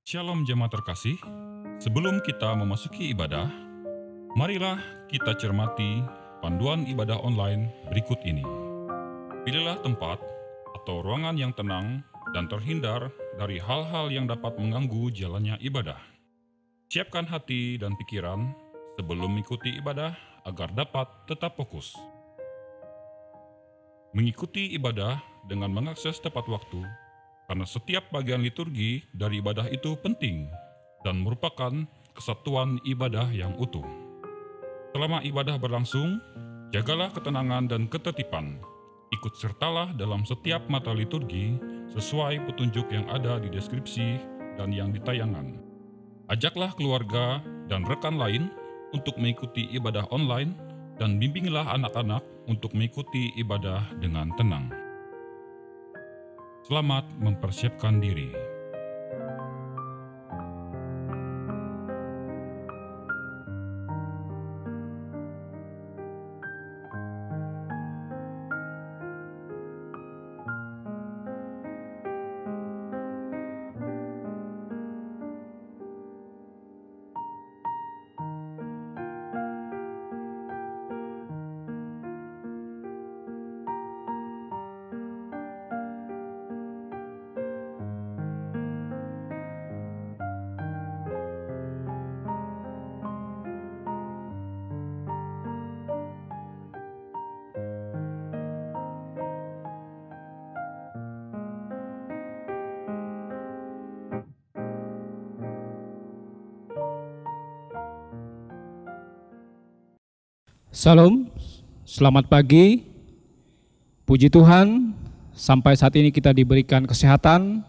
Shalom jemaat terkasih, sebelum kita memasuki ibadah, marilah kita cermati panduan ibadah online berikut ini. Pilihlah tempat atau ruangan yang tenang dan terhindar dari hal-hal yang dapat mengganggu jalannya ibadah. Siapkan hati dan pikiran sebelum mengikuti ibadah agar dapat tetap fokus. Mengikuti ibadah dengan mengakses tepat waktu, karena setiap bagian liturgi dari ibadah itu penting dan merupakan kesatuan ibadah yang utuh. Selama ibadah berlangsung, jagalah ketenangan dan ketertiban. Ikut sertalah dalam setiap mata liturgi sesuai petunjuk yang ada di deskripsi dan yang di tayangan. Ajaklah keluarga dan rekan lain untuk mengikuti ibadah online dan bimbinglah anak-anak untuk mengikuti ibadah dengan tenang. Selamat mempersiapkan diri. Salam, selamat pagi. Puji Tuhan, sampai saat ini kita diberikan kesehatan,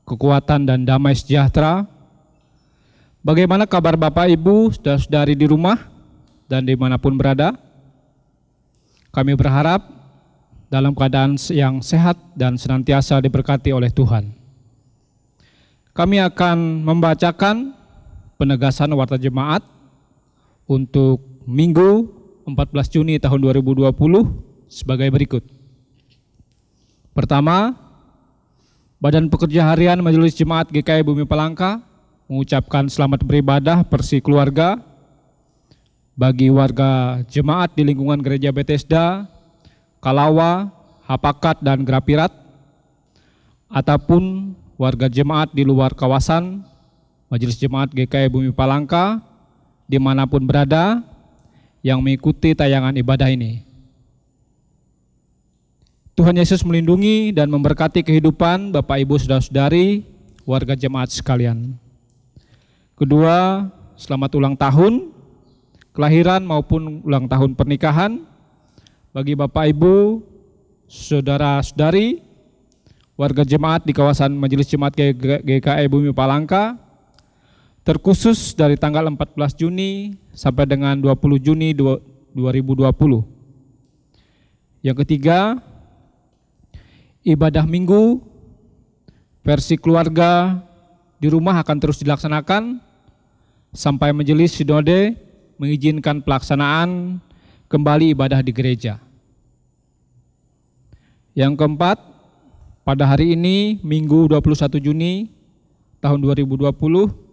kekuatan, dan damai sejahtera. Bagaimana kabar Bapak, Ibu, saudara-saudari di rumah dan dimanapun berada? Kami berharap dalam keadaan yang sehat dan senantiasa diberkati oleh Tuhan. Kami akan membacakan penegasan warta jemaat untuk Minggu 14 Juni tahun 2020 sebagai berikut. Pertama, Badan Pekerja Harian Majelis Jemaat GKI Bumi Palangka mengucapkan selamat beribadah Persi Keluarga bagi warga jemaat di lingkungan Gereja Bethesda, Kalawa, Hapakat, dan Grapirat, ataupun warga jemaat di luar kawasan Majelis Jemaat GKI Bumi Palangka dimanapun berada yang mengikuti tayangan ibadah ini. Tuhan Yesus melindungi dan memberkati kehidupan Bapak, Ibu, saudara-saudari, warga jemaat sekalian. Kedua, selamat ulang tahun, kelahiran maupun ulang tahun pernikahan bagi Bapak, Ibu, saudara-saudari, warga jemaat di kawasan Majelis Jemaat GKI Bumi Palangka, terkhusus dari tanggal 14 Juni sampai dengan 20 Juni 2020. Yang ketiga, ibadah Minggu versi keluarga di rumah akan terus dilaksanakan sampai Majelis Sinode mengizinkan pelaksanaan kembali ibadah di gereja. Yang keempat, pada hari ini Minggu 21 Juni tahun 2020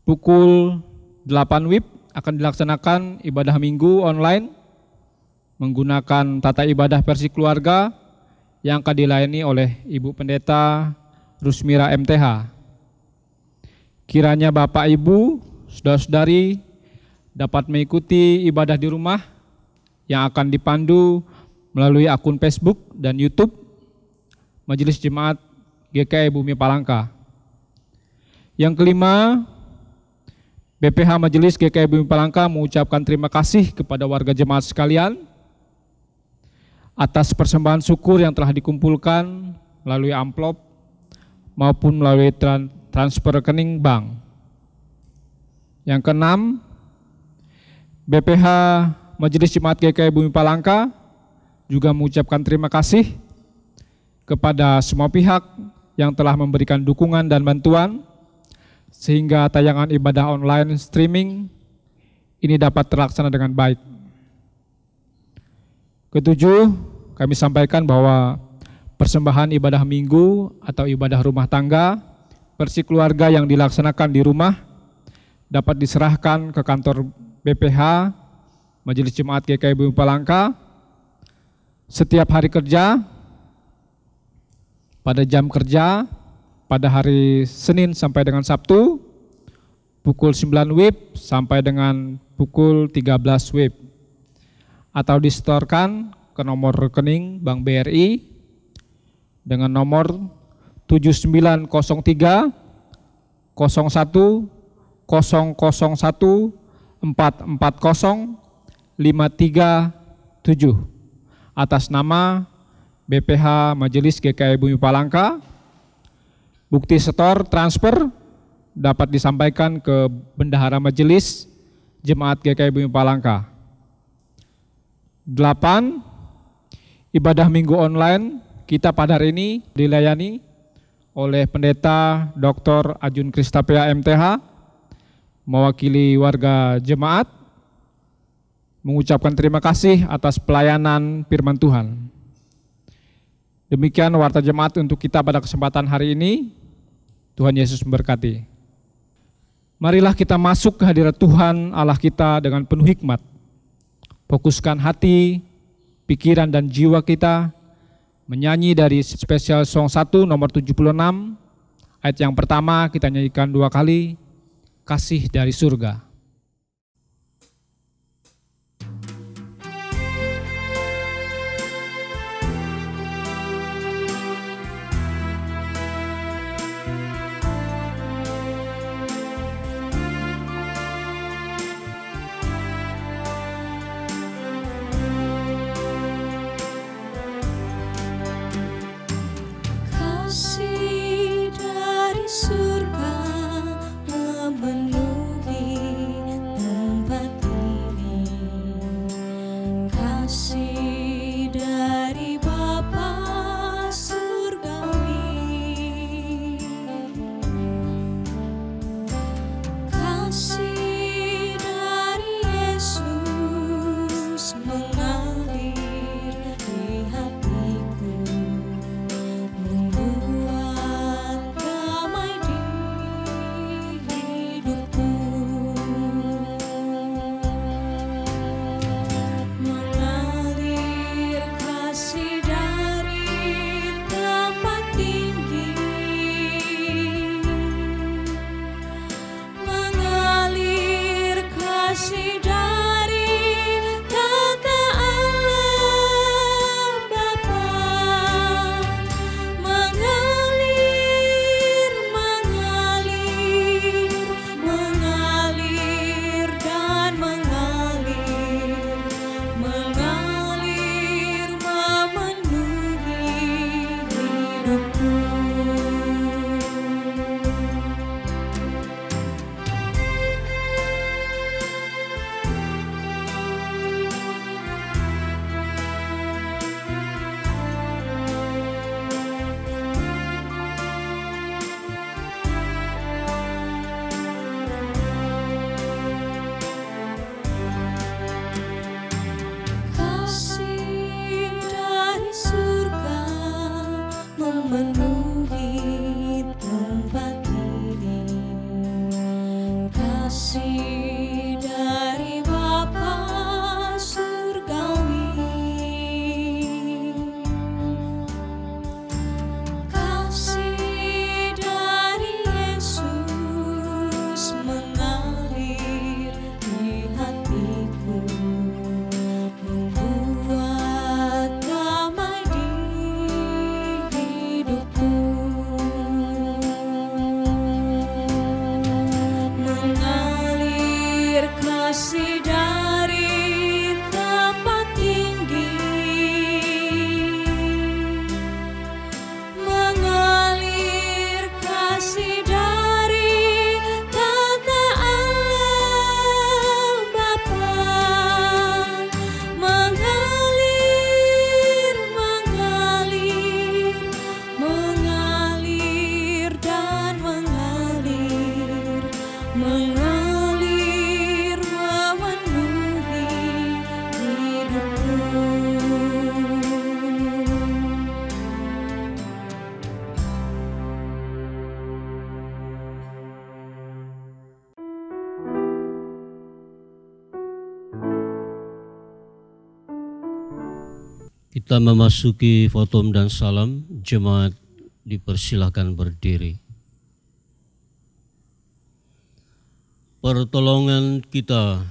pukul 8 WIB akan dilaksanakan ibadah Minggu online menggunakan tata ibadah versi keluarga yang akan dilayani oleh Ibu Pendeta Rusmira MTH. Kiranya Bapak, Ibu, saudara-saudari dapat mengikuti ibadah di rumah yang akan dipandu melalui akun Facebook dan YouTube Majelis Jemaat GKI Bumi Palangka. Yang kelima, BPH Majelis GKI Bumi Palangka mengucapkan terima kasih kepada warga jemaat sekalian atas persembahan syukur yang telah dikumpulkan melalui amplop maupun melalui transfer rekening bank. Yang keenam, BPH Majelis Jemaat GKI Bumi Palangka juga mengucapkan terima kasih kepada semua pihak yang telah memberikan dukungan dan bantuan sehingga tayangan ibadah online streaming ini dapat terlaksana dengan baik. Ketujuh, kami sampaikan bahwa persembahan ibadah minggu atau ibadah rumah tangga versi keluarga yang dilaksanakan di rumah dapat diserahkan ke kantor BPH Majelis Jemaat GKI Bumi Palangka setiap hari kerja pada jam kerja pada hari Senin sampai dengan Sabtu pukul 9 WIB sampai dengan pukul 13 WIB atau disetorkan ke nomor rekening Bank BRI dengan nomor 7903 01 001 440 537 atas nama BPH Majelis GKI Bumi Palangka. Bukti setor transfer dapat disampaikan ke Bendahara Majelis Jemaat GKI Bumi Palangka. 8. Ibadah minggu online kita pada hari ini dilayani oleh Pendeta Dr. Ajun Kristapea MTH mewakili warga jemaat mengucapkan terima kasih atas pelayanan firman Tuhan. Demikian warta jemaat untuk kita pada kesempatan hari ini. Tuhan Yesus memberkati. Marilah kita masuk ke hadirat Tuhan Allah kita dengan penuh hikmat. Fokuskan hati, pikiran dan jiwa kita menyanyi dari spesial song 1 nomor 76. Ayat yang pertama kita nyanyikan 2 kali, Kasih dari Surga. Kasih dari surga memenuhi Kita memasuki fotum dan salam. Jemaat dipersilakan berdiri. Pertolongan kita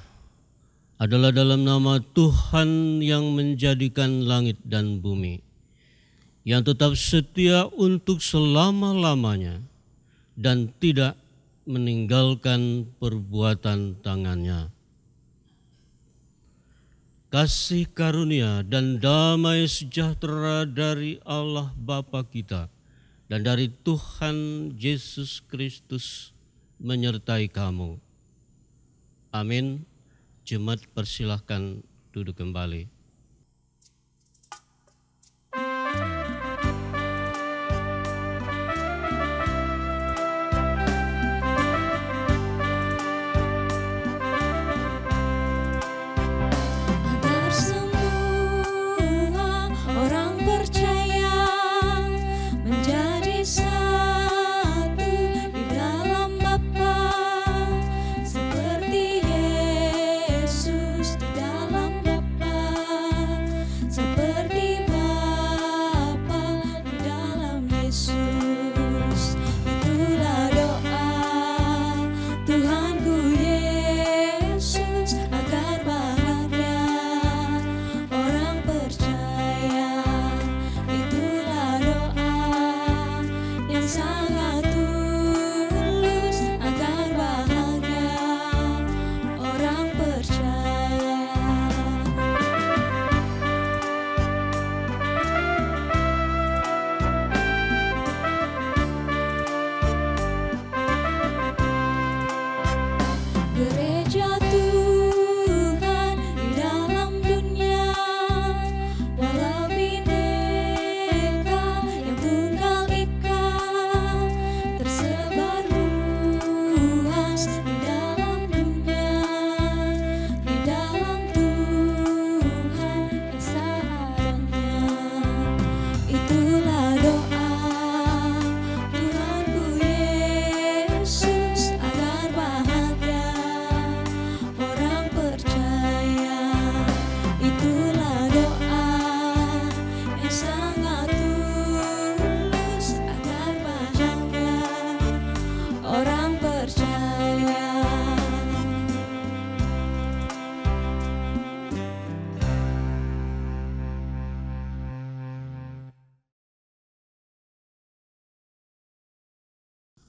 adalah dalam nama Tuhan yang menjadikan langit dan bumi, yang tetap setia untuk selama-lamanya dan tidak meninggalkan perbuatan tangannya. Kasih karunia dan damai sejahtera dari Allah Bapa kita dan dari Tuhan Yesus Kristus menyertai kamu. Amin. Jemaat persilahkan duduk kembali.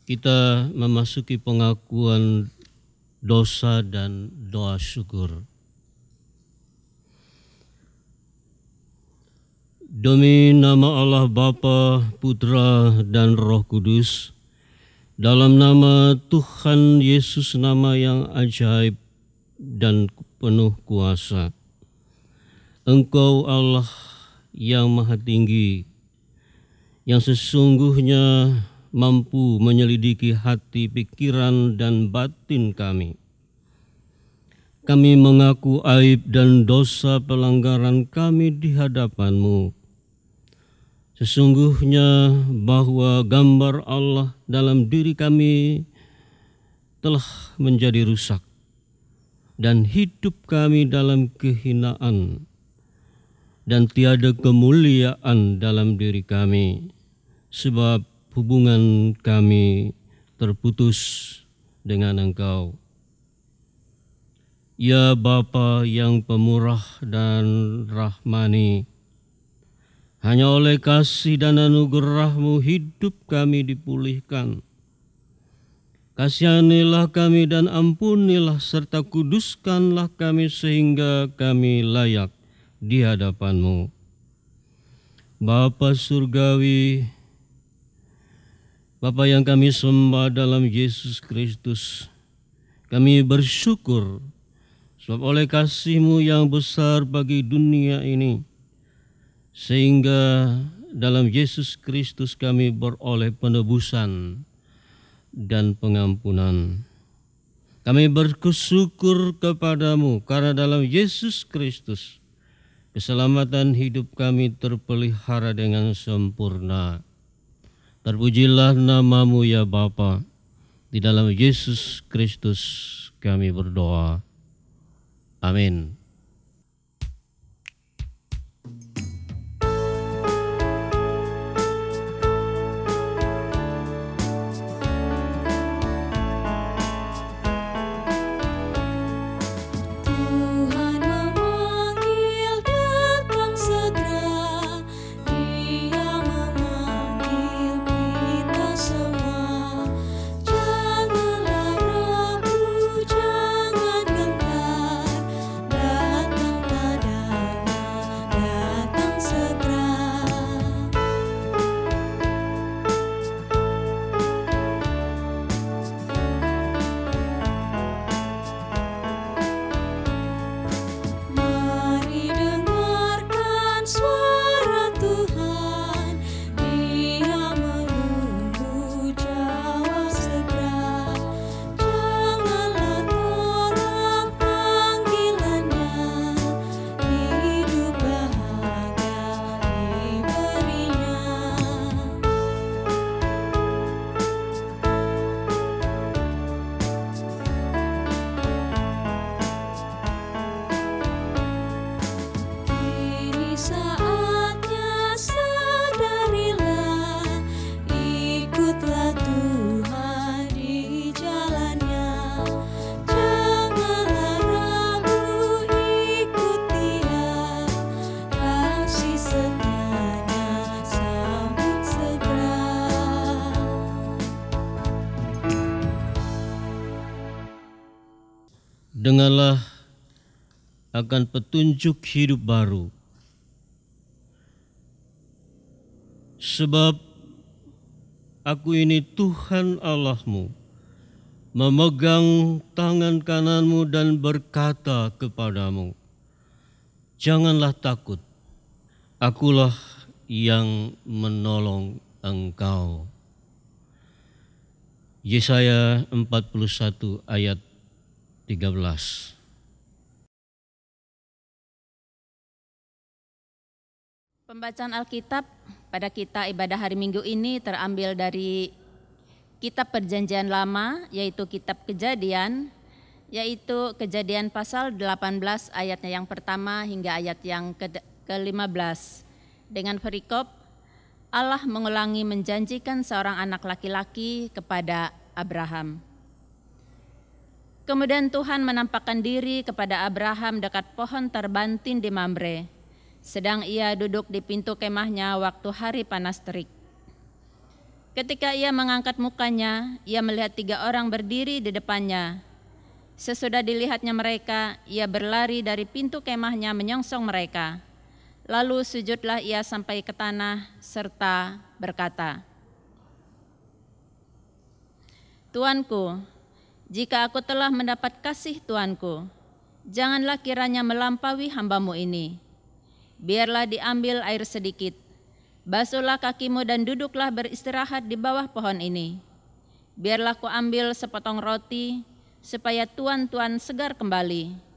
Kita memasuki pengakuan dosa dan doa syukur. Demi nama Allah Bapa, Putra, dan Roh Kudus, dalam nama Tuhan Yesus, nama yang ajaib dan penuh kuasa, Engkau Allah yang Maha Tinggi, yang sesungguhnya mampu menyelidiki hati, pikiran, dan batin kami. Kami mengaku aib dan dosa pelanggaran kami di hadapan-Mu. Sesungguhnya bahwa gambar Allah dalam diri kami telah menjadi rusak, dan hidup kami dalam kehinaan, dan tiada kemuliaan dalam diri kami, sebab hubungan kami terputus dengan Engkau. Ya Bapa yang pemurah dan rahmani, hanya oleh kasih dan anugerah-Mu hidup kami dipulihkan. Kasihanilah kami dan ampunilah serta kuduskanlah kami sehingga kami layak di hadapan-Mu. Bapa Surgawi, Bapa yang kami sembah dalam Yesus Kristus, kami bersyukur sebab oleh kasih-Mu yang besar bagi dunia ini, sehingga dalam Yesus Kristus kami beroleh penebusan dan pengampunan. Kami bersyukur kepada-Mu karena dalam Yesus Kristus keselamatan hidup kami terpelihara dengan sempurna. Terpujilah nama-Mu ya Bapa. Di dalam Yesus Kristus kami berdoa. Amin. dengarlah akan petunjuk hidup baru. Sebab aku ini Tuhan Allahmu, memegang tangan kananmu dan berkata kepadamu, janganlah takut, akulah yang menolong engkau. Yesaya 41 ayat 13. Pembacaan Alkitab pada kita ibadah hari Minggu ini terambil dari Kitab Perjanjian Lama, yaitu Kitab Kejadian, yaitu Kejadian pasal 18 ayatnya yang pertama hingga ayat yang ke-15. Dengan perikop, Allah mengulangi menjanjikan seorang anak laki-laki kepada Abraham. Kemudian Tuhan menampakkan diri kepada Abraham dekat pohon terbantin di Mamre, sedang ia duduk di pintu kemahnya waktu hari panas terik. Ketika ia mengangkat mukanya, ia melihat 3 orang berdiri di depannya. Sesudah dilihatnya mereka, ia berlari dari pintu kemahnya menyongsong mereka. Lalu sujudlah ia sampai ke tanah serta berkata, Tuanku, jika aku telah mendapat kasih Tuanku, janganlah kiranya melampaui hamba-Mu ini. Biarlah diambil air sedikit, basuhlah kakimu dan duduklah beristirahat di bawah pohon ini. Biarlah ku ambil sepotong roti, supaya tuan-tuan segar kembali.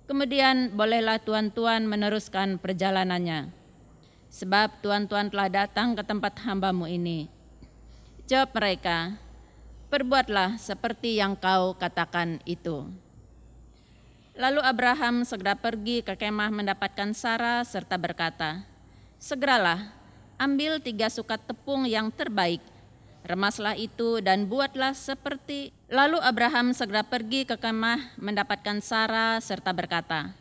Kemudian bolehlah tuan-tuan meneruskan perjalanannya. Sebab tuan-tuan telah datang ke tempat hamba-Mu ini. Jawab mereka, perbuatlah seperti yang kau katakan itu. Lalu Abraham segera pergi ke kemah mendapatkan Sara serta berkata, segeralah, ambil 3 sukat tepung yang terbaik, remaslah itu dan buatlah seperti. Lalu Abraham segera pergi ke kemah mendapatkan Sara serta berkata,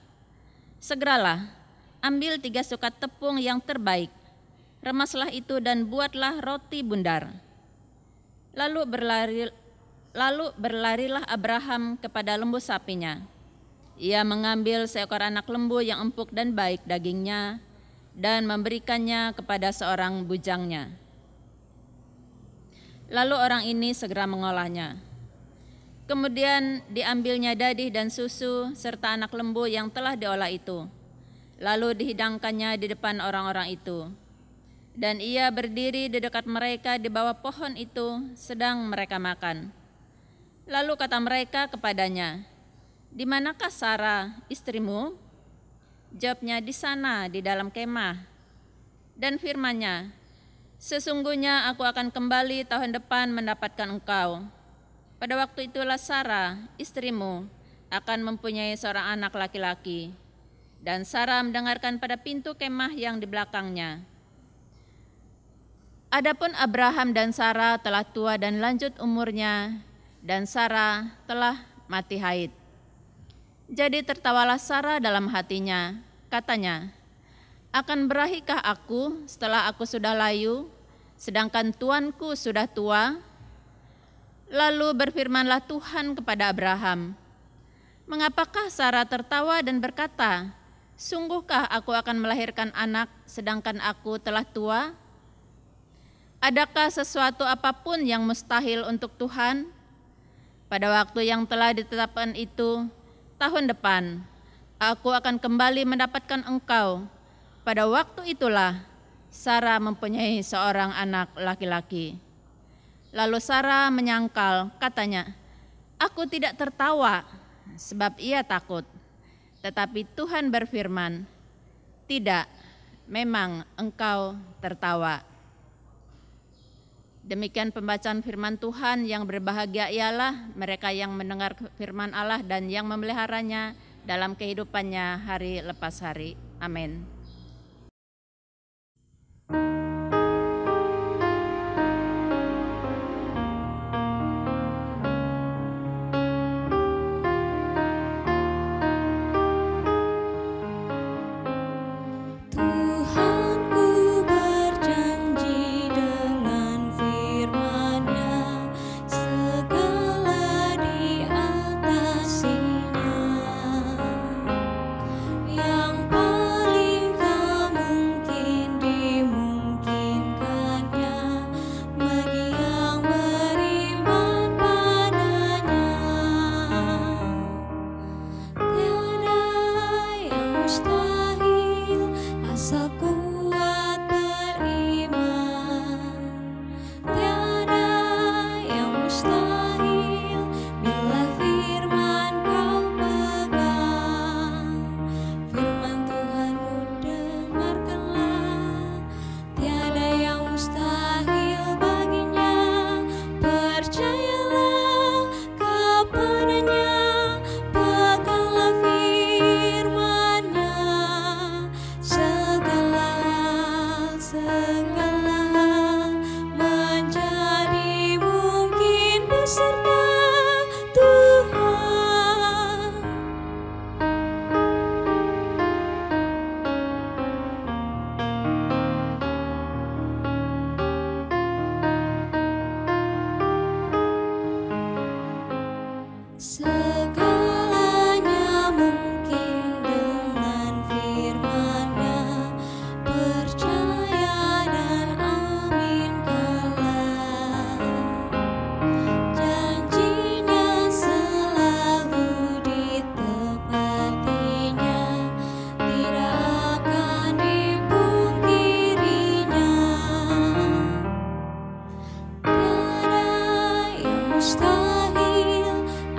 segeralah, ambil 3 sukat tepung yang terbaik, remaslah itu dan buatlah roti bundar. Lalu berlarilah Abraham kepada lembu sapinya. Ia mengambil seekor anak lembu yang empuk dan baik dagingnya dan memberikannya kepada seorang bujangnya. Lalu orang ini segera mengolahnya. Kemudian diambilnya dadih dan susu serta anak lembu yang telah diolah itu. Lalu dihidangkannya di depan orang-orang itu. Dan ia berdiri di dekat mereka di bawah pohon itu sedang mereka makan. Lalu kata mereka kepadanya, di manakah Sara, istrimu? Jawabnya, di sana, di dalam kemah. Dan firman-Nya, sesungguhnya aku akan kembali tahun depan mendapatkan engkau. Pada waktu itulah Sara, istrimu, akan mempunyai seorang anak laki-laki. Dan Sara mendengarkan pada pintu kemah yang di belakangnya. Adapun Abraham dan Sara telah tua dan lanjut umurnya, dan Sara telah mati haid. Jadi tertawalah Sara dalam hatinya, katanya, akan berahikah aku setelah aku sudah layu, sedangkan tuanku sudah tua? Lalu berfirmanlah Tuhan kepada Abraham, mengapakah Sara tertawa dan berkata, sungguhkah aku akan melahirkan anak sedangkan aku telah tua? Adakah sesuatu apapun yang mustahil untuk Tuhan? Pada waktu yang telah ditetapkan itu, tahun depan, aku akan kembali mendapatkan engkau. Pada waktu itulah, Sara mempunyai seorang anak laki-laki. Lalu Sara menyangkal, katanya, aku tidak tertawa, sebab ia takut. Tetapi Tuhan berfirman, tidak, memang engkau tertawa. Demikian pembacaan firman Tuhan. Yang berbahagia ialah mereka yang mendengar firman Allah dan yang memeliharanya dalam kehidupannya hari lepas hari. Amin. Segala di atas sinar. segala menjadi mungkin beserta Tuhan. Segalanya mungkin dengan firman-Nya, percaya dan aminkanlah. Janjinya selalu ditepatinya, tidak akan dipungkirinya. Tiada yang mustahil,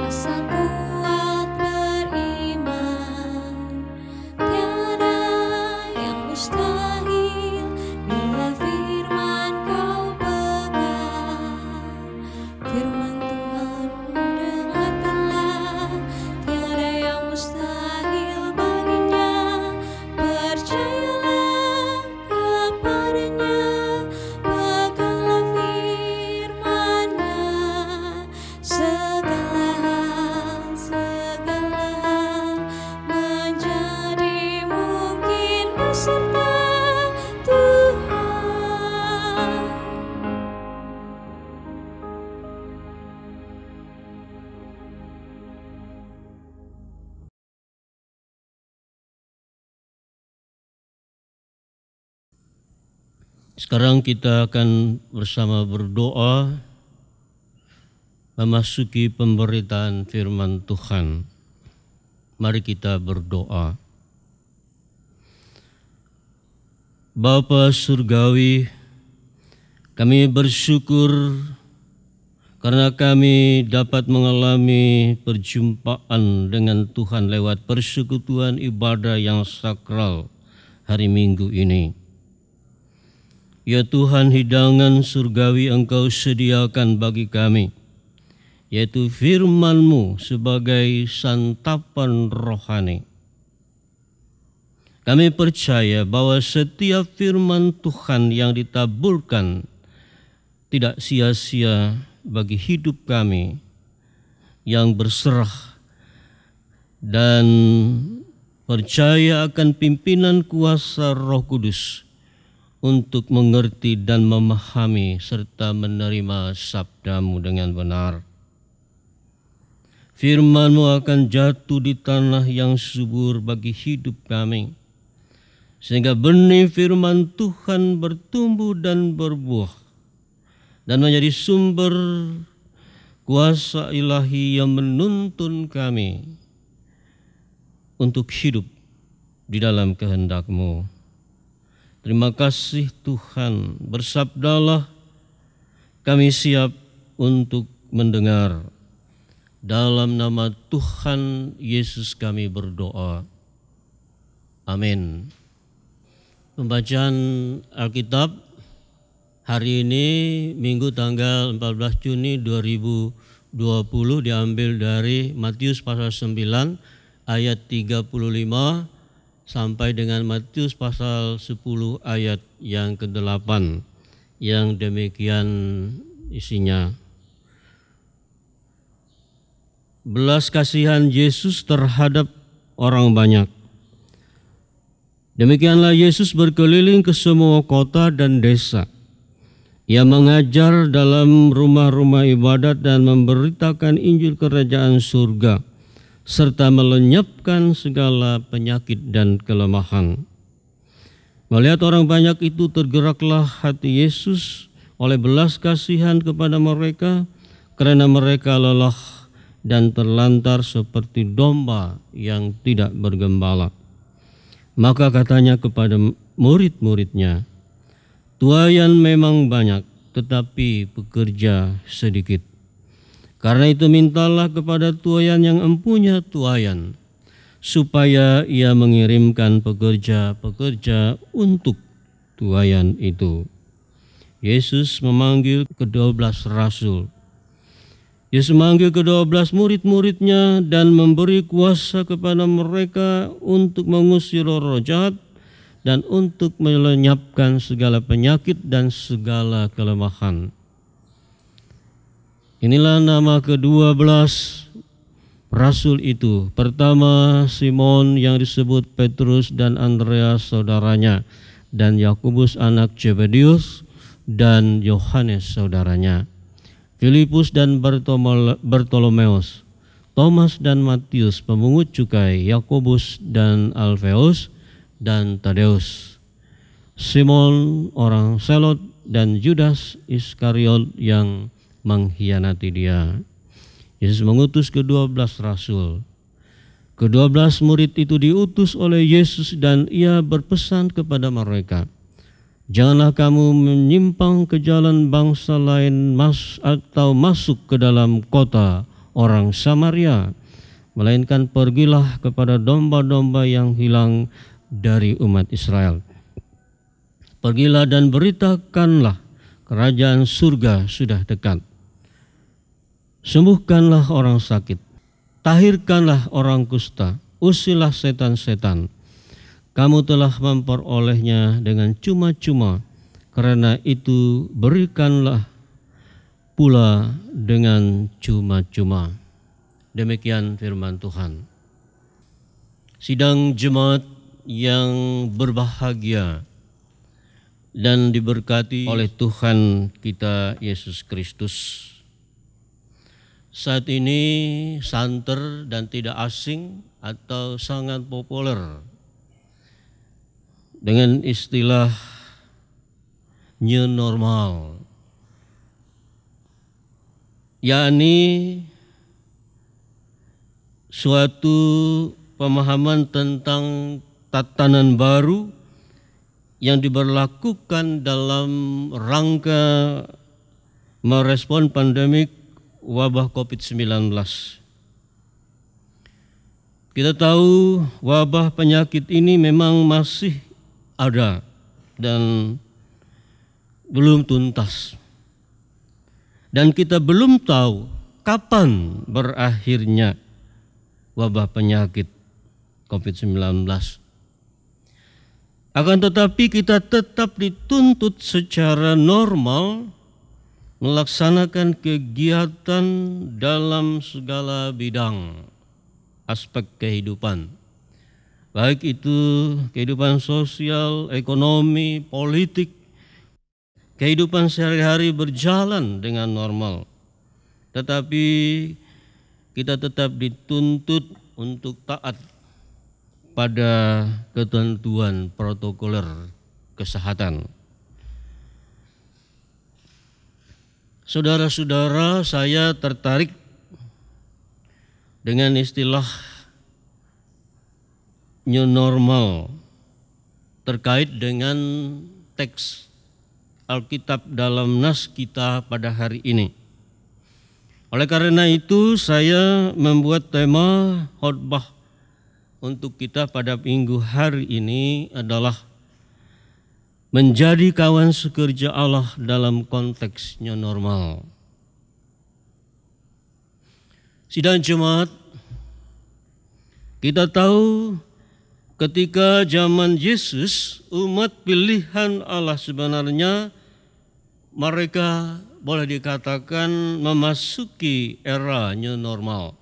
asal kuat beriman. Tiada yang mustahil bila firman kau pegang. Firman Tuhanmu dengarkanlah, tiada yang mustahil baginya. Percayalah kepadanya, peganglah firman-Nya. Segala menjadi mungkin beserta Tuhan. Sekarang kita akan bersama berdoa memasuki pemberitaan firman Tuhan. Mari kita berdoa. Bapa Surgawi, kami bersyukur karena kami dapat mengalami perjumpaan dengan Tuhan lewat persekutuan ibadah yang sakral hari Minggu ini. Ya Tuhan, hidangan surgawi Engkau sediakan bagi kami, yaitu firman-Mu sebagai santapan rohani. Kami percaya bahwa setiap firman Tuhan yang ditaburkan tidak sia-sia bagi hidup kami yang berserah dan percaya akan pimpinan kuasa Roh Kudus untuk mengerti dan memahami serta menerima sabda-Mu dengan benar. Firman-Mu akan jatuh di tanah yang subur bagi hidup kami, sehingga benih firman Tuhan bertumbuh dan berbuah, dan menjadi sumber kuasa ilahi yang menuntun kami untuk hidup di dalam kehendak-Mu. Terima kasih Tuhan, bersabdalah, kami siap untuk mendengar. Dalam nama Tuhan Yesus kami berdoa. Amin. Pembacaan Alkitab hari ini Minggu tanggal 14 Juni 2020 diambil dari Matius pasal 9 ayat 35 sampai dengan Matius pasal 10 ayat yang ke-8 yang demikian isinya. Belas kasihan Yesus terhadap orang banyak. Demikianlah Yesus berkeliling ke semua kota dan desa. Ia mengajar dalam rumah-rumah ibadat dan memberitakan Injil Kerajaan Surga, serta melenyapkan segala penyakit dan kelemahan. Melihat orang banyak itu, tergeraklah hati Yesus oleh belas kasihan kepada mereka, karena mereka lelah dan terlantar seperti domba yang tidak bergembala. Maka katanya kepada murid-muridnya, tuaian memang banyak, tetapi pekerja sedikit. Karena itu mintalah kepada tuaian yang empunya tuaian, supaya ia mengirimkan pekerja-pekerja untuk tuaian itu. Yesus memanggil ke-12 rasul. Yesus memanggil ke-12 murid-muridnya dan memberi kuasa kepada mereka untuk mengusir roh jahat dan untuk melenyapkan segala penyakit dan segala kelemahan. Inilah nama ke-12 rasul itu. Pertama, Simon yang disebut Petrus dan Andreas saudaranya, dan Yakobus anak Zebedius dan Yohanes saudaranya, Filipus dan Bartolomeus, Thomas dan Matius pemungut cukai, Yakobus dan Alfeus dan Tadeus, Simon orang Selot dan Judas Iskariot yang mengkhianati dia. Yesus mengutus ke-12 rasul. Ke-12 murid itu diutus oleh Yesus dan ia berpesan kepada mereka, janganlah kamu menyimpang ke jalan bangsa lain atau masuk ke dalam kota orang Samaria, melainkan pergilah kepada domba-domba yang hilang dari umat Israel. Pergilah dan beritakanlah kerajaan surga sudah dekat. Sembuhkanlah orang sakit, tahirkanlah orang kusta, usirlah setan-setan. Kamu telah memperolehnya dengan cuma-cuma, karena itu berikanlah pula dengan cuma-cuma. Demikian firman Tuhan. Sidang jemaat yang berbahagia dan diberkati oleh Tuhan kita Yesus Kristus. Saat ini santer dan tidak asing atau sangat populer dengan istilah new normal, yakni suatu pemahaman tentang tatanan baru yang diberlakukan dalam rangka merespon pandemik wabah COVID-19. Kita tahu wabah penyakit ini memang masih ada dan belum tuntas. Dan kita belum tahu kapan berakhirnya wabah penyakit COVID-19. Akan tetapi kita tetap dituntut secara normal melaksanakan kegiatan dalam segala bidang aspek kehidupan, baik itu kehidupan sosial, ekonomi, politik. Kehidupan sehari-hari berjalan dengan normal, tetapi kita tetap dituntut untuk taat pada ketentuan protokoler kesehatan. Saudara-saudara, saya tertarik dengan istilah new normal terkait dengan teks Alkitab dalam nas kita pada hari ini. Oleh karena itu, saya membuat tema khotbah untuk kita pada minggu hari ini adalah menjadi kawan sekerja Allah dalam konteksnya normal. Sidang jemaat, kita tahu ketika zaman Yesus, umat pilihan Allah sebenarnya mereka boleh dikatakan memasuki era new normal.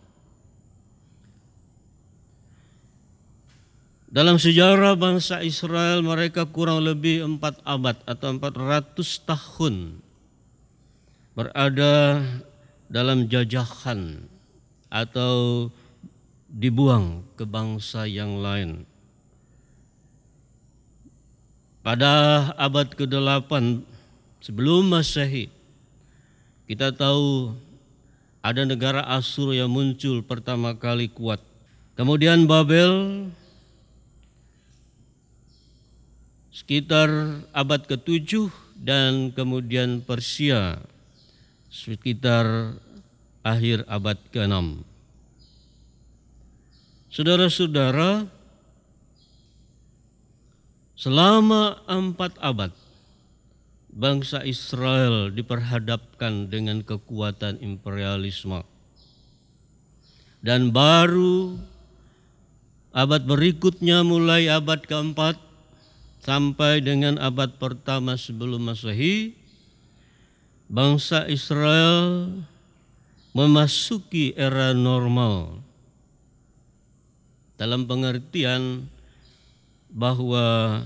Dalam sejarah bangsa Israel, mereka kurang lebih 4 abad atau 400 tahun berada dalam jajahan atau dibuang ke bangsa yang lain. Pada abad ke-8 sebelum Masehi, kita tahu ada negara Asyur yang muncul pertama kali kuat. Kemudian Babel, sekitar abad ke-7, dan kemudian Persia sekitar akhir abad ke-6. Saudara-saudara, selama 4 abad bangsa Israel diperhadapkan dengan kekuatan imperialisme. Dan baru abad berikutnya mulai abad ke-4 sampai dengan abad pertama sebelum Masehi, bangsa Israel memasuki era normal. Dalam pengertian bahwa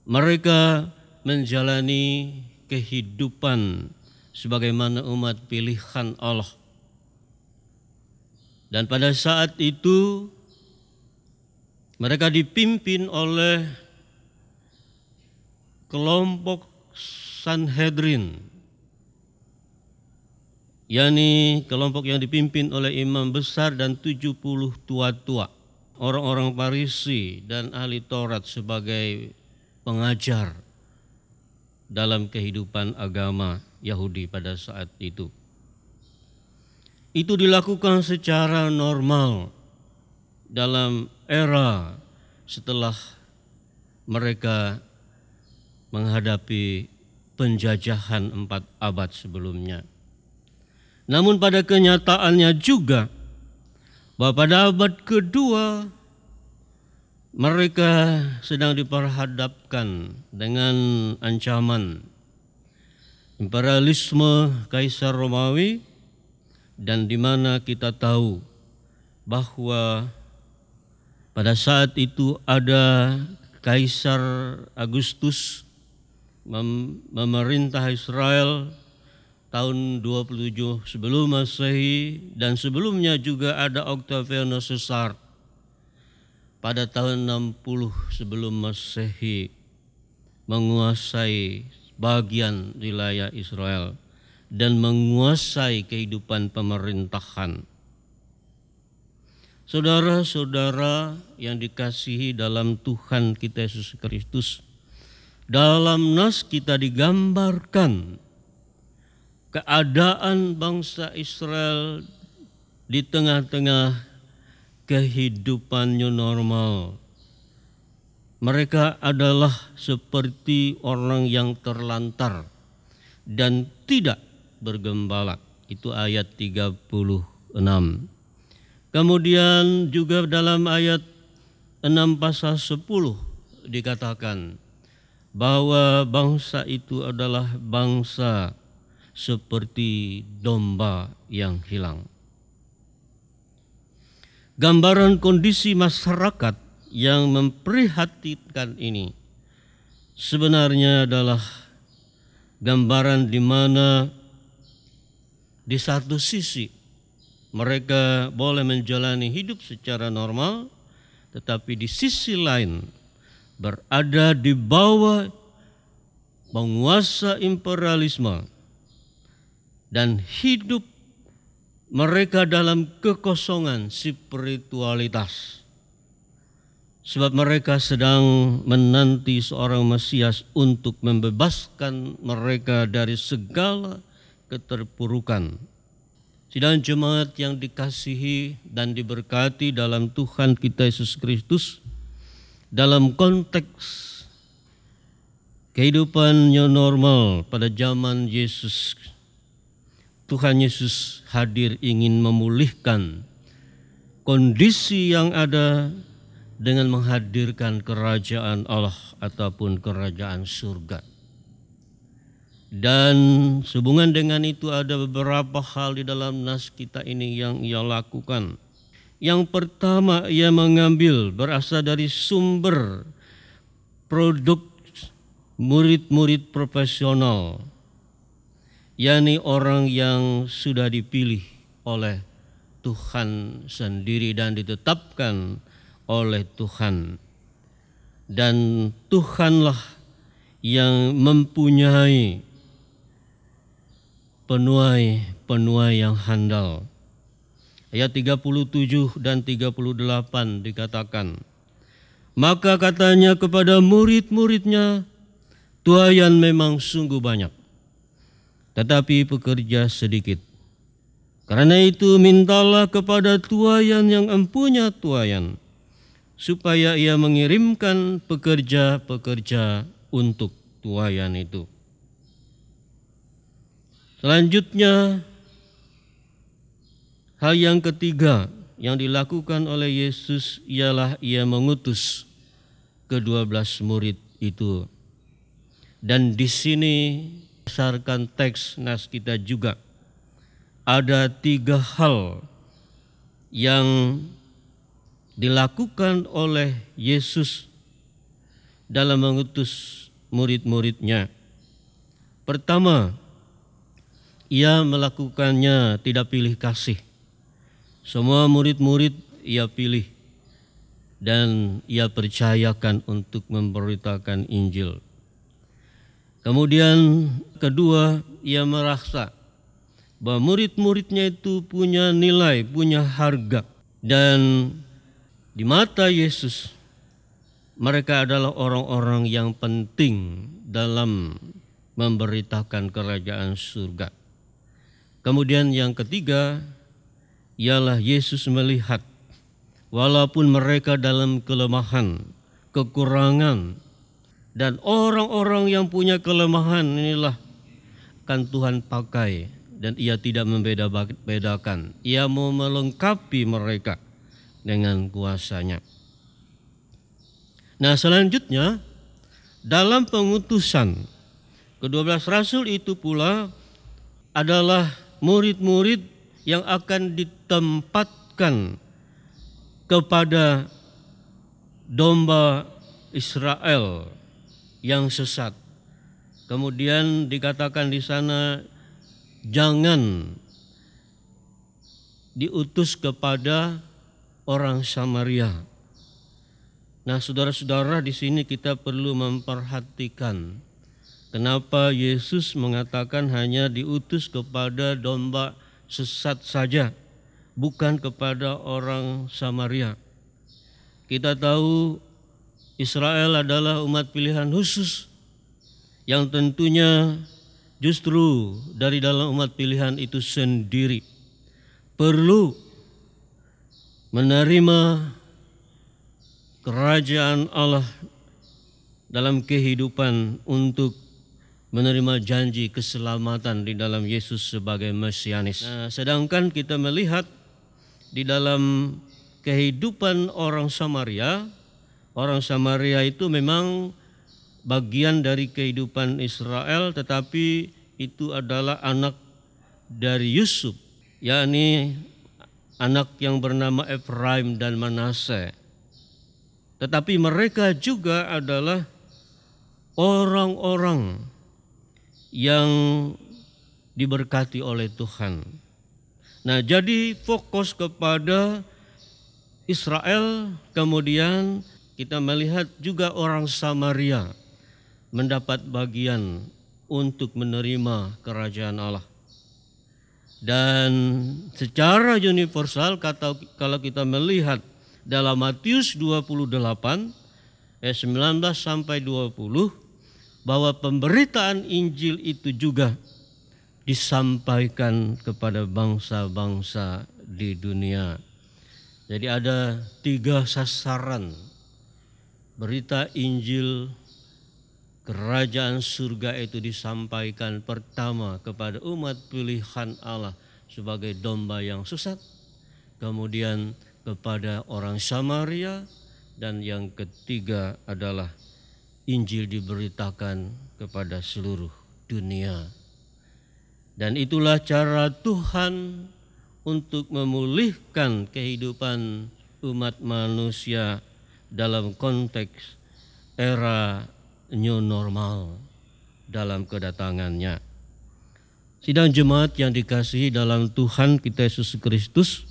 mereka menjalani kehidupan sebagaimana umat pilihan Allah. Dan pada saat itu mereka dipimpin oleh kelompok Sanhedrin, yakni kelompok yang dipimpin oleh imam besar dan 70 tua-tua, orang-orang Farisi dan ahli Taurat sebagai pengajar dalam kehidupan agama Yahudi pada saat itu. Itu dilakukan secara normal dalam era setelah mereka menghadapi penjajahan 4 abad sebelumnya. Namun pada kenyataannya juga bahwa pada abad kedua mereka sedang diperhadapkan dengan ancaman imperialisme Kaisar Romawi, dan di mana kita tahu bahwa pada saat itu ada Kaisar Agustus memerintah Israel tahun 27 sebelum Masehi, dan sebelumnya juga ada Octavianus Caesar pada tahun 60 sebelum Masehi menguasai bagian wilayah Israel dan menguasai kehidupan pemerintahan. Saudara-saudara yang dikasihi dalam Tuhan kita Yesus Kristus, dalam nas kita digambarkan keadaan bangsa Israel di tengah-tengah kehidupan new normal. Mereka adalah seperti orang yang terlantar dan tidak bergembala. Itu ayat 36. Kemudian juga dalam ayat 6 pasal 10 dikatakan bahwa bangsa itu adalah bangsa seperti domba yang hilang. Gambaran kondisi masyarakat yang memprihatinkan ini sebenarnya adalah gambaran di mana di satu sisi mereka boleh menjalani hidup secara normal, tetapi di sisi lain berada di bawah penguasa imperialisme dan hidup mereka dalam kekosongan spiritualitas. Sebab mereka sedang menanti seorang Mesias untuk membebaskan mereka dari segala keterpurukan. Sidang jemaat yang dikasihi dan diberkati dalam Tuhan kita Yesus Kristus, dalam konteks kehidupan yang normal pada zaman Yesus, Tuhan Yesus hadir ingin memulihkan kondisi yang ada dengan menghadirkan kerajaan Allah ataupun kerajaan surga. Dan sehubungan dengan itu ada beberapa hal di dalam nas kita ini yang ia lakukan. Yang pertama, ia mengambil berasal dari sumber produk murid-murid profesional, yakni orang yang sudah dipilih oleh Tuhan sendiri dan ditetapkan oleh Tuhan, dan Tuhanlah yang mempunyai penuai yang handal. Ayat 37 dan 38 dikatakan, maka katanya kepada murid-muridnya, tuaian memang sungguh banyak, tetapi pekerja sedikit. Karena itu mintalah kepada tuaian yang empunya tuaian, supaya ia mengirimkan pekerja-pekerja untuk tuaian itu. Selanjutnya, hal yang ketiga yang dilakukan oleh Yesus ialah ia mengutus ke-12 murid itu. Dan di sini berdasarkan teks nas kita juga ada 3 hal yang dilakukan oleh Yesus dalam mengutus murid-muridnya. Pertama, ia melakukannya tidak pilih kasih. Semua murid-murid ia pilih dan ia percayakan untuk memberitakan Injil. Kemudian kedua, ia merasa bahwa murid-muridnya itu punya nilai, punya harga. Dan di mata Yesus, mereka adalah orang-orang yang penting dalam memberitakan kerajaan surga. Kemudian yang ketiga, ialah Yesus melihat walaupun mereka dalam kelemahan, kekurangan, dan orang-orang yang punya kelemahan inilah akan Tuhan pakai, dan ia tidak membeda-bedakan. Ia mau melengkapi mereka dengan kuasa-Nya. Nah, selanjutnya dalam pengutusan ke-12 rasul itu pula adalah murid-murid yang akan ditempatkan kepada domba Israel yang sesat. Kemudian dikatakan di sana jangan diutus kepada orang Samaria. Nah, saudara-saudara, di sini kita perlu memperhatikan kenapa Yesus mengatakan hanya diutus kepada domba sesat saja, bukan kepada orang Samaria. Kita tahu Israel adalah umat pilihan khusus yang tentunya justru dari dalam umat pilihan itu sendiri perlu menerima kerajaan Allah dalam kehidupan untuk menerima janji keselamatan di dalam Yesus sebagai Mesianis. Nah, sedangkan kita melihat di dalam kehidupan orang Samaria itu memang bagian dari kehidupan Israel, tetapi itu adalah anak dari Yusuf, yakni anak yang bernama Efraim dan Manase. Tetapi mereka juga adalah orang-orang yang diberkati oleh Tuhan. Nah, jadi fokus kepada Israel, kemudian kita melihat juga orang Samaria mendapat bagian untuk menerima kerajaan Allah. Dan secara universal kalau kita melihat dalam Matius 28 ayat 19 sampai 20 bahwa pemberitaan Injil itu juga disampaikan kepada bangsa-bangsa di dunia. Jadi ada 3 sasaran berita Injil kerajaan surga itu disampaikan. Pertama kepada umat pilihan Allah sebagai domba yang sesat, kemudian kepada orang Samaria, dan yang ketiga adalah Injil diberitakan kepada seluruh dunia. Dan itulah cara Tuhan untuk memulihkan kehidupan umat manusia dalam konteks era new normal dalam kedatangannya. Sidang jemaat yang dikasihi dalam Tuhan kita Yesus Kristus,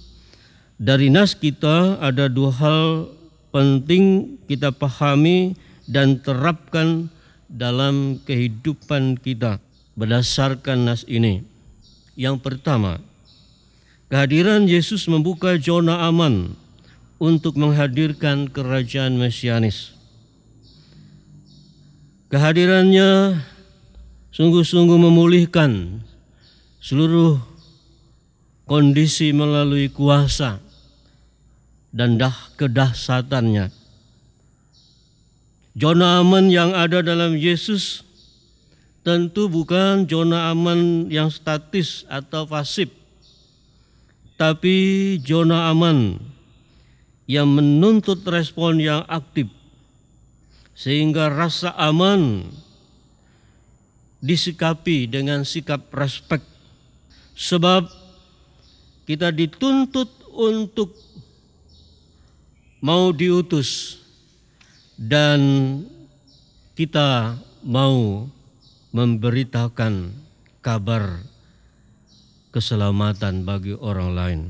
dari nas kita ada 2 hal penting kita pahami dan terapkan dalam kehidupan kita berdasarkan nas ini. Yang pertama, kehadiran Yesus membuka zona aman untuk menghadirkan kerajaan Mesianis. Kehadirannya sungguh-sungguh memulihkan seluruh kondisi melalui kuasa dan kedahsyatannya. Zona aman yang ada dalam Yesus tentu bukan zona aman yang statis atau pasif, tapi zona aman yang menuntut respon yang aktif. sehingga rasa aman disikapi dengan sikap respek, sebab kita dituntut untuk mau diutus dan kita mau memberitakan kabar keselamatan bagi orang lain.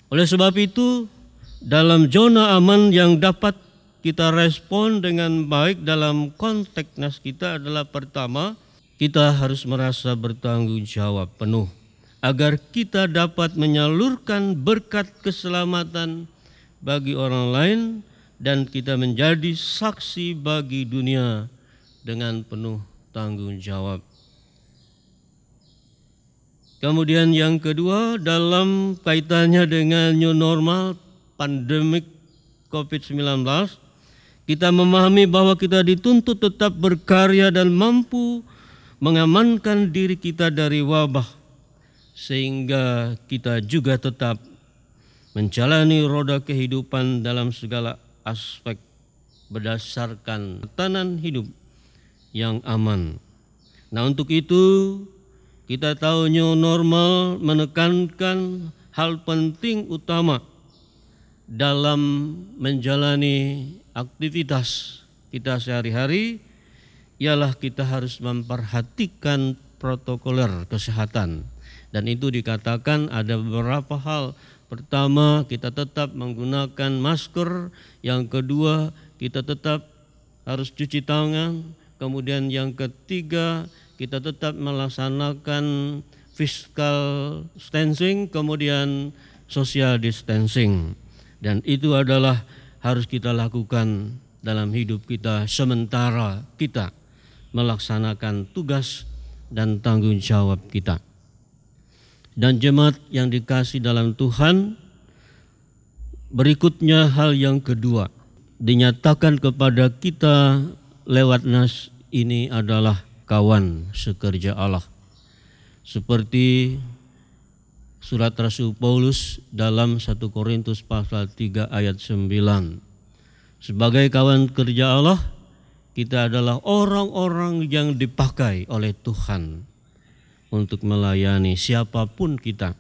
Oleh sebab itu, dalam zona aman yang dapat kita respon dengan baik dalam konteks nas kita adalah pertama, kita harus merasa bertanggung jawab penuh agar kita dapat menyalurkan berkat keselamatan bagi orang lain dan kita menjadi saksi bagi dunia dengan penuh tanggung jawab. Kemudian yang kedua, dalam kaitannya dengan new normal pandemik COVID-19, kita memahami bahwa kita dituntut tetap berkarya dan mampu mengamankan diri kita dari wabah, sehingga kita juga tetap menjalani roda kehidupan dalam segala aspek berdasarkan tatanan hidup yang aman. Nah, untuk itu kita tahu new normal menekankan hal penting utama dalam menjalani aktivitas kita sehari-hari, ialah kita harus memperhatikan protokoler kesehatan. Dan itu dikatakan ada beberapa hal. Pertama, kita tetap menggunakan masker. Yang kedua, kita tetap harus cuci tangan. Kemudian yang ketiga, kita tetap melaksanakan physical distancing, kemudian social distancing. Dan itu adalah harus kita lakukan dalam hidup kita sementara kita melaksanakan tugas dan tanggung jawab kita. Dan jemaat yang dikasih dalam Tuhan, berikutnya hal yang kedua, dinyatakan kepada kita lewat nas ini adalah kawan sekerja Allah. Seperti surat Rasul Paulus dalam 1 Korintus pasal 3 ayat 9. Sebagai kawan kerja Allah, kita adalah orang-orang yang dipakai oleh Tuhan untuk melayani siapapun kita.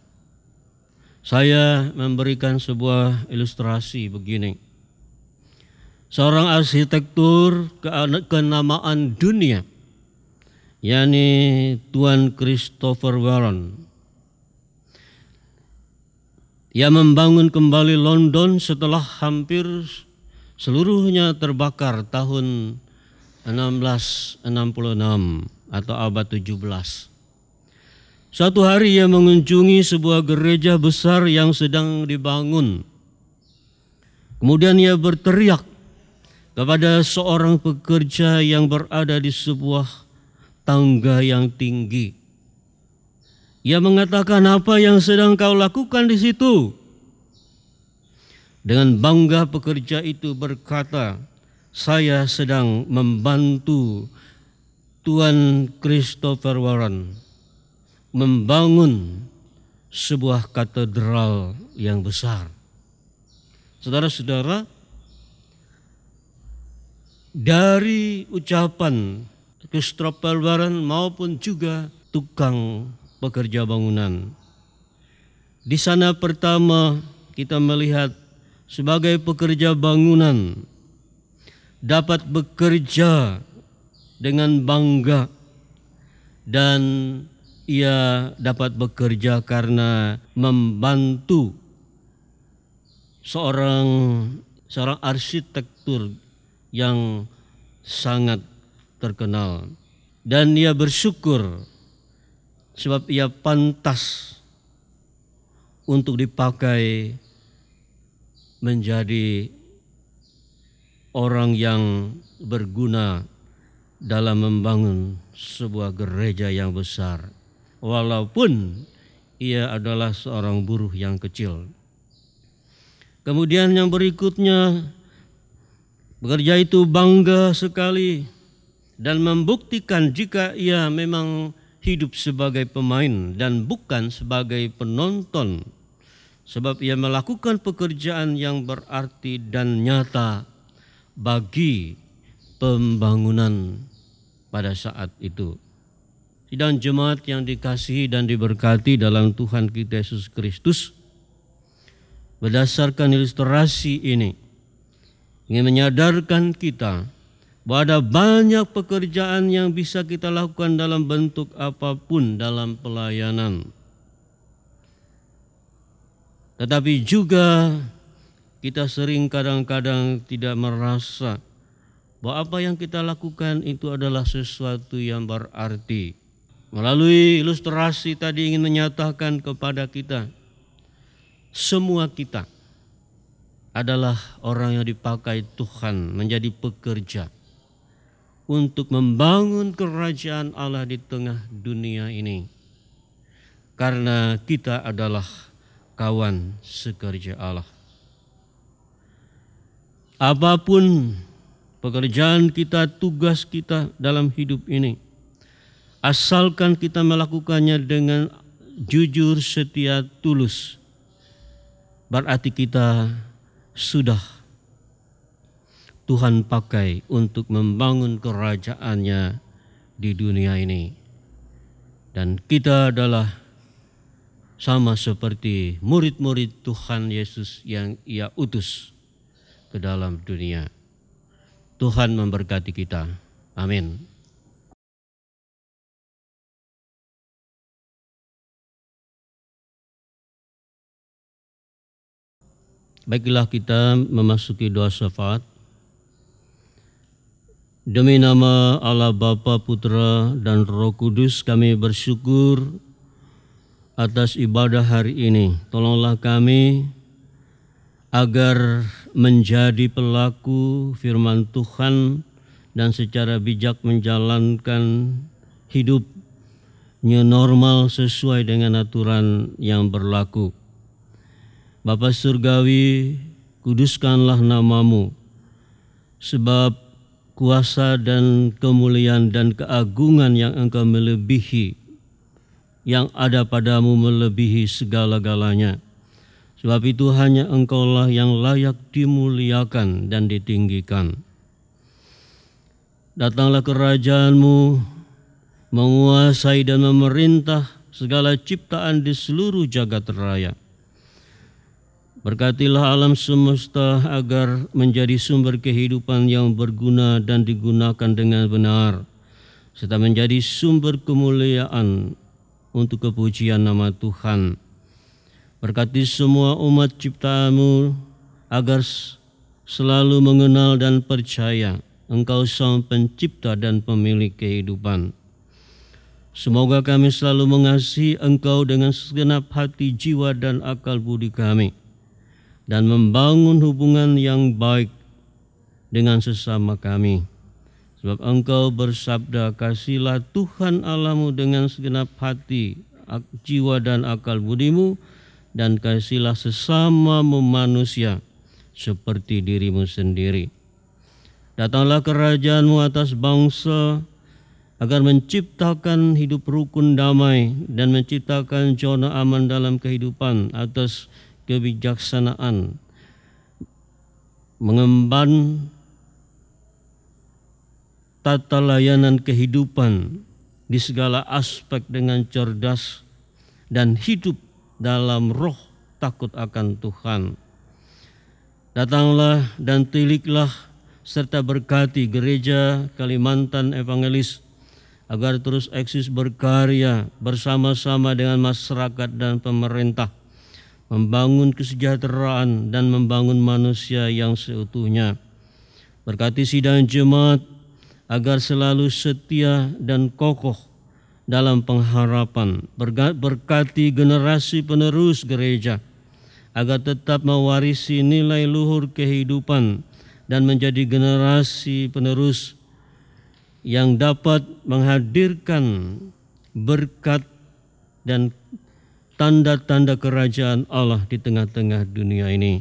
Saya memberikan sebuah ilustrasi begini. Seorang arsitektur kenamaan dunia, yakni Tuan Christopher Warren. Ia membangun kembali London setelah hampir seluruhnya terbakar tahun 1666 atau abad 17. Suatu hari ia mengunjungi sebuah gereja besar yang sedang dibangun. Kemudian ia berteriak kepada seorang pekerja yang berada di sebuah tangga yang tinggi. Ia mengatakan, "Apa yang sedang kau lakukan di situ?" Dengan bangga pekerja itu berkata, "Saya sedang membantu Tuan Christopher Warren membangun sebuah katedral yang besar." Saudara-saudara, dari ucapan Christopher Warren maupun juga tukang pekerja bangunan, di sana pertama kita melihat sebagai pekerja bangunan dapat bekerja dengan bangga dan ia dapat bekerja karena membantu seorang arsitektur yang sangat terkenal, dan ia bersyukur sebab ia pantas untuk dipakai menjadi orang yang berguna dalam membangun sebuah gereja yang besar, walaupun ia adalah seorang buruh yang kecil. Kemudian yang berikutnya, pekerja itu bangga sekali dan membuktikan jika ia memang hidup sebagai pemain dan bukan sebagai penonton, sebab ia melakukan pekerjaan yang berarti dan nyata bagi pembangunan pada saat itu. Sidang jemaat yang dikasihi dan diberkati dalam Tuhan kita Yesus Kristus, berdasarkan ilustrasi ini ingin menyadarkan kita bahwa ada banyak pekerjaan yang bisa kita lakukan dalam bentuk apapun dalam pelayanan. Tetapi juga kita sering kadang-kadang tidak merasa bahwa apa yang kita lakukan itu adalah sesuatu yang berarti. Melalui ilustrasi tadi ingin menyatakan kepada kita, semua kita adalah orang yang dipakai Tuhan menjadi pekerja untuk membangun kerajaan Allah di tengah dunia ini. Karena kita adalah kawan sekerja Allah. Apapun pekerjaan kita, tugas kita dalam hidup ini, asalkan kita melakukannya dengan jujur, setia, tulus, berarti kita sudah Tuhan pakai untuk membangun kerajaannya di dunia ini. Dan kita adalah sama seperti murid-murid Tuhan Yesus yang Ia utus ke dalam dunia. Tuhan memberkati kita. Amin. Baiklah, kita memasuki doa syafaat. Demi nama Allah Bapa, Putra, dan Roh Kudus, kami bersyukur atas ibadah hari ini. Tolonglah kami agar menjadi pelaku firman Tuhan dan secara bijak menjalankan hidup new normal sesuai dengan aturan yang berlaku. Bapa Surgawi, kuduskanlah namamu, sebab kuasa dan kemuliaan dan keagungan yang Engkau melebihi, yang ada padamu melebihi segala-galanya. Sebab itu hanya Engkaulah yang layak dimuliakan dan ditinggikan. Datanglah kerajaan-Mu, menguasai dan memerintah segala ciptaan di seluruh jagat raya. Berkatilah alam semesta agar menjadi sumber kehidupan yang berguna dan digunakan dengan benar, serta menjadi sumber kemuliaan untuk kepujian nama Tuhan. Berkati semua umat ciptaan-Mu agar selalu mengenal dan percaya Engkau Sang Pencipta dan Pemilik kehidupan. Semoga kami selalu mengasihi Engkau dengan segenap hati, jiwa, dan akal budi kami, dan membangun hubungan yang baik dengan sesama kami. Sebab Engkau bersabda, kasihlah Tuhan Allahmu dengan segenap hati, jiwa, dan akal budimu, dan kasihlah sesamamu manusia seperti dirimu sendiri. Datanglah kerajaan-Mu atas bangsa, agar menciptakan hidup rukun damai dan menciptakan zona aman dalam kehidupan atas kebijaksanaan, mengemban tata layanan kehidupan di segala aspek dengan cerdas dan hidup dalam roh takut akan Tuhan. Datanglah dan tiliklah serta berkati gereja Kalimantan Evangelis agar terus eksis berkarya bersama-sama dengan masyarakat dan pemerintah, membangun kesejahteraan dan membangun manusia yang seutuhnya. Berkati sidang jemaat agar selalu setia dan kokoh dalam pengharapan. Berkati generasi penerus gereja agar tetap mewarisi nilai luhur kehidupan dan menjadi generasi penerus yang dapat menghadirkan berkat dan tanda-tanda kerajaan Allah di tengah-tengah dunia ini.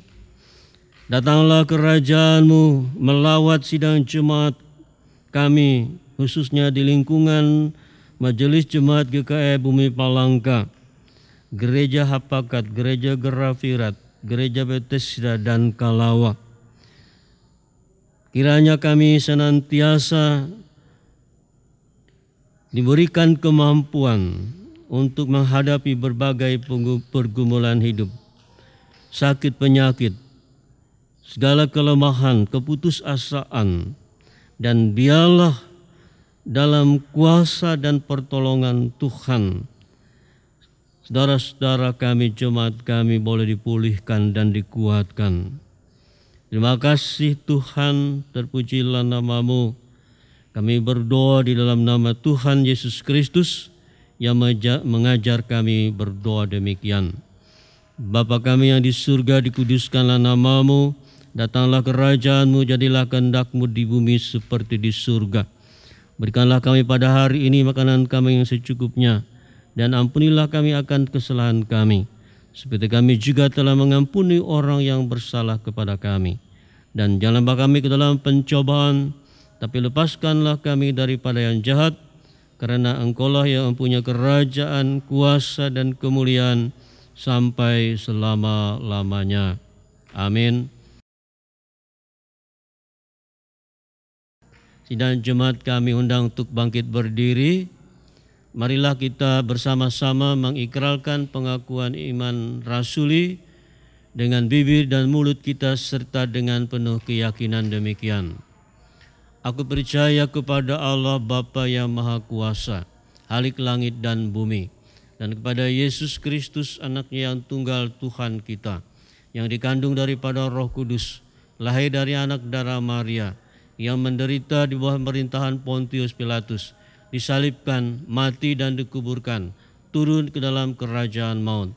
Datanglah kerajaan-Mu melawat sidang jemaat kami, khususnya di lingkungan Majelis Jemaat GKI Bumi Palangka, Gereja Hapakat, Gereja Gerafirat, Gereja Bethesda, dan Kalawa. Kiranya kami senantiasa diberikan kemampuan untuk menghadapi berbagai pergumulan hidup, sakit penyakit, segala kelemahan, keputusasaan, dan biarlah dalam kuasa dan pertolongan Tuhan, saudara-saudara kami, jemaat kami boleh dipulihkan dan dikuatkan. Terima kasih Tuhan, terpujilah nama-Mu. Kami berdoa di dalam nama Tuhan Yesus Kristus yang mengajar kami berdoa demikian. Bapa kami yang di surga, dikuduskanlah nama-Mu, datanglah kerajaan-Mu, jadilah kehendak-Mu di bumi seperti di surga. Berikanlah kami pada hari ini makanan kami yang secukupnya, dan ampunilah kami akan kesalahan kami, seperti kami juga telah mengampuni orang yang bersalah kepada kami. Dan jangan bawa kami ke dalam pencobaan, tapi lepaskanlah kami daripada yang jahat, karena Engkau-lah yang mempunyai kerajaan, kuasa, dan kemuliaan sampai selama-lamanya. Amin. Sidang jemaat kami undang untuk bangkit berdiri. Marilah kita bersama-sama mengikrarkan pengakuan iman rasuli dengan bibir dan mulut kita serta dengan penuh keyakinan demikian. Aku percaya kepada Allah Bapa yang Maha Kuasa, Khalik langit dan bumi, dan kepada Yesus Kristus anaknya yang tunggal Tuhan kita, yang dikandung daripada Roh Kudus, lahir dari anak darah Maria, yang menderita di bawah pemerintahan Pontius Pilatus, disalibkan, mati dan dikuburkan, turun ke dalam kerajaan maut.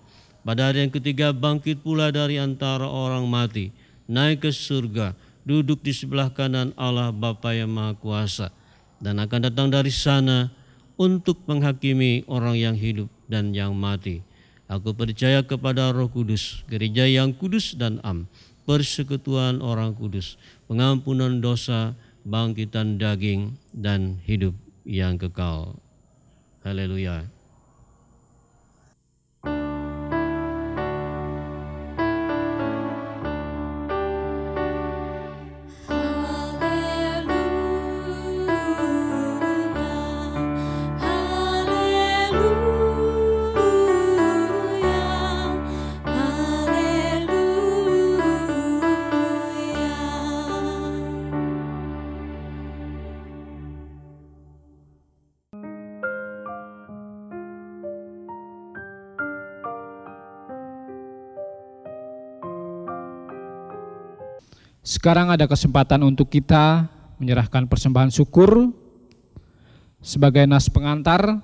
Pada hari yang ketiga bangkit pula dari antara orang mati, naik ke surga, duduk di sebelah kanan Allah Bapa yang Maha Kuasa, dan akan datang dari sana untuk menghakimi orang yang hidup dan yang mati. Aku percaya kepada Roh Kudus, gereja yang kudus dan am, persekutuan orang kudus, pengampunan dosa, bangkitan daging, dan hidup yang kekal. Haleluya. Sekarang ada kesempatan untuk kita menyerahkan persembahan syukur sebagai nas pengantar.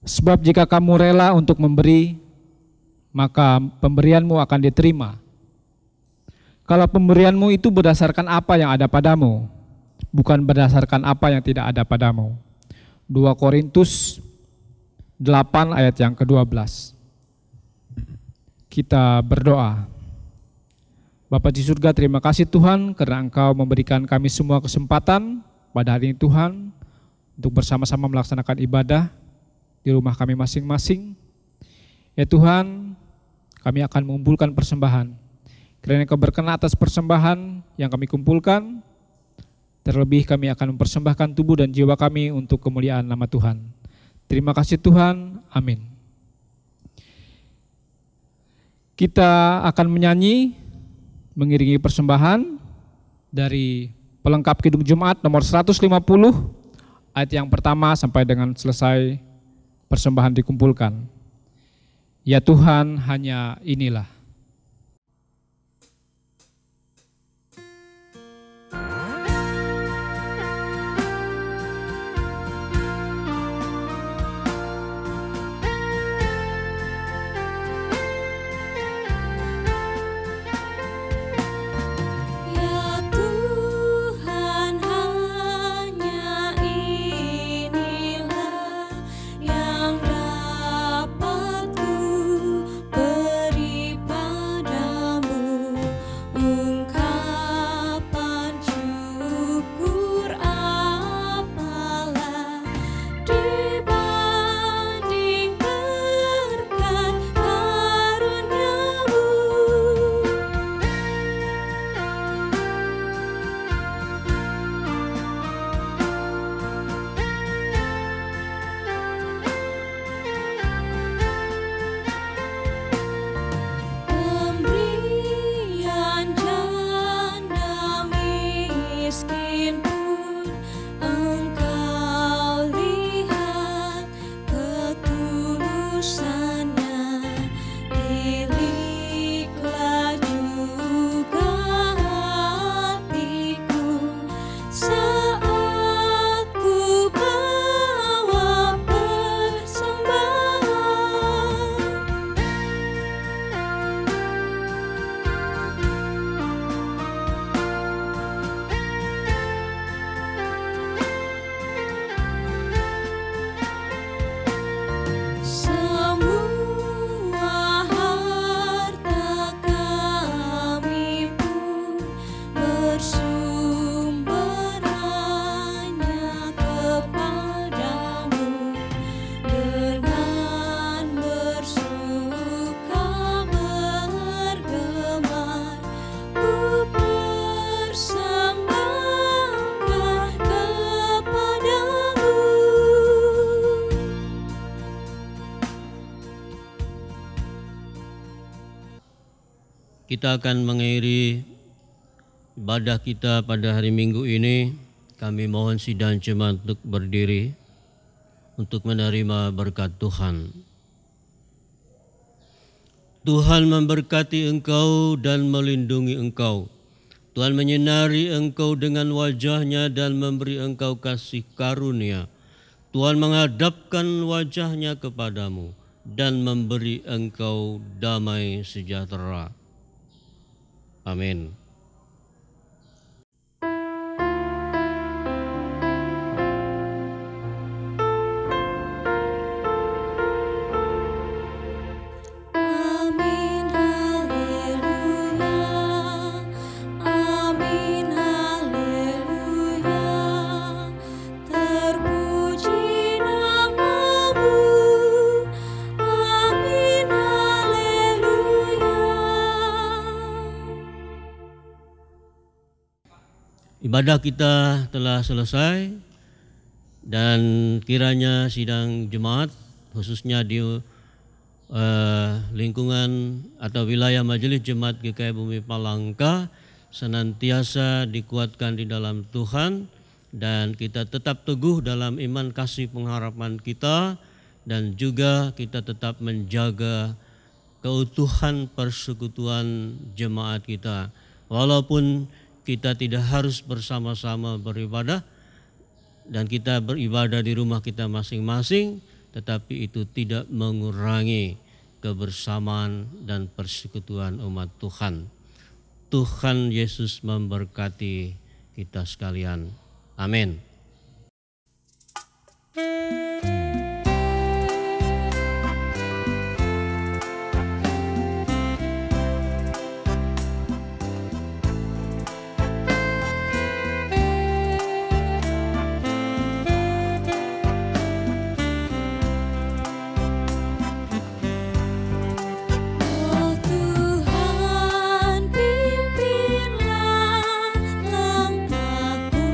Sebab jika kamu rela untuk memberi, maka pemberianmu akan diterima. Kalau pemberianmu itu berdasarkan apa yang ada padamu, bukan berdasarkan apa yang tidak ada padamu. 2 Korintus 8 ayat yang ke-12. Kita berdoa. Bapa di surga, terima kasih Tuhan karena Engkau memberikan kami semua kesempatan pada hari ini Tuhan untuk bersama-sama melaksanakan ibadah di rumah kami masing-masing. Ya Tuhan, kami akan mengumpulkan persembahan. Kiranya Engkau berkenan atas persembahan yang kami kumpulkan. Terlebih kami akan mempersembahkan tubuh dan jiwa kami untuk kemuliaan nama Tuhan. Terima kasih Tuhan, amin. Kita akan menyanyi mengiringi persembahan dari pelengkap Kidung Jumat nomor 150 ayat yang pertama sampai dengan selesai persembahan dikumpulkan. Ya Tuhan, hanya inilah. Yang dapat ku beri. kita akan mengakhiri ibadah kita pada hari Minggu ini. Kami mohon sidang jemaat untuk berdiri untuk menerima berkat Tuhan. Tuhan memberkati engkau dan melindungi engkau. Tuhan menyinari engkau dengan wajah-Nya dan memberi engkau kasih karunia. Tuhan menghadapkan wajah-Nya kepadamu dan memberi engkau damai sejahtera. Amin. Amin, haleluya. Amin, haleluya. Terpuji nama-Mu. Amin, haleluya. Ibadah kita telah selesai dan kiranya sidang jemaat khususnya di lingkungan atau wilayah Majelis Jemaat GKI Bumi Palangka senantiasa dikuatkan di dalam Tuhan dan kita tetap teguh dalam iman kasih pengharapan kita dan juga kita tetap menjaga keutuhan persekutuan jemaat kita. Walaupun kita tidak harus bersama-sama beribadah dan kita beribadah di rumah kita masing-masing, tetapi itu tidak mengurangi kebersamaan dan persekutuan umat Tuhan. Tuhan Yesus memberkati kita sekalian. Amin. Oh Tuhan, pimpinlah langkahku.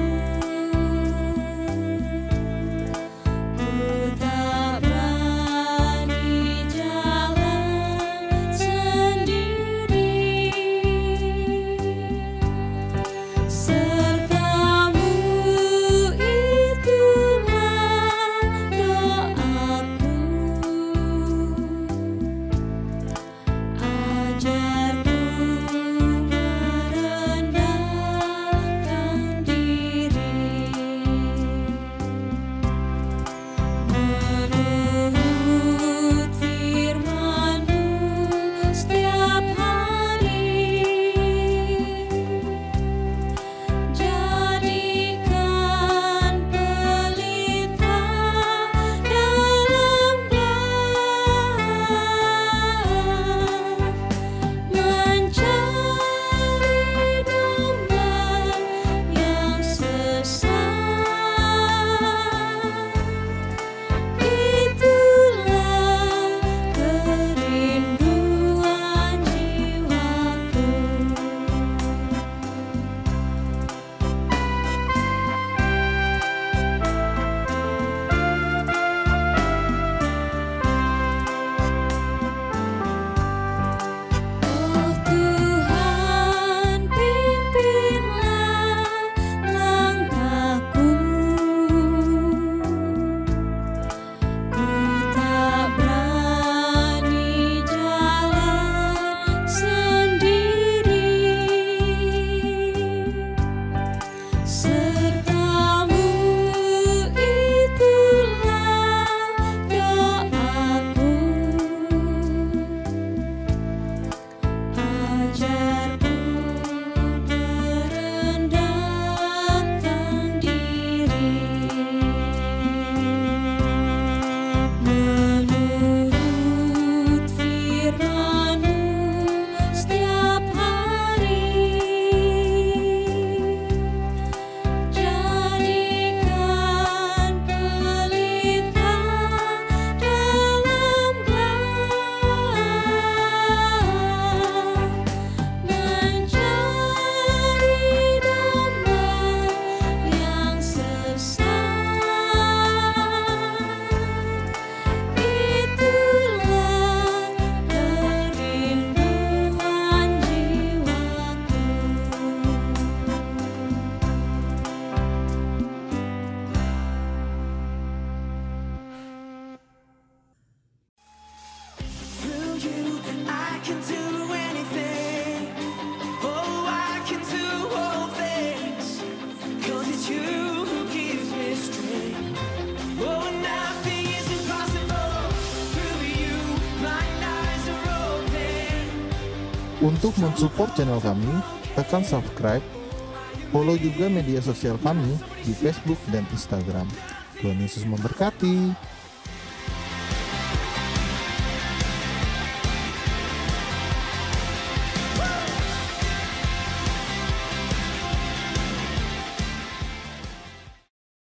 Untuk mensupport channel kami, tekan subscribe, follow juga media sosial kami di Facebook dan Instagram. Tuhan Yesus memberkati.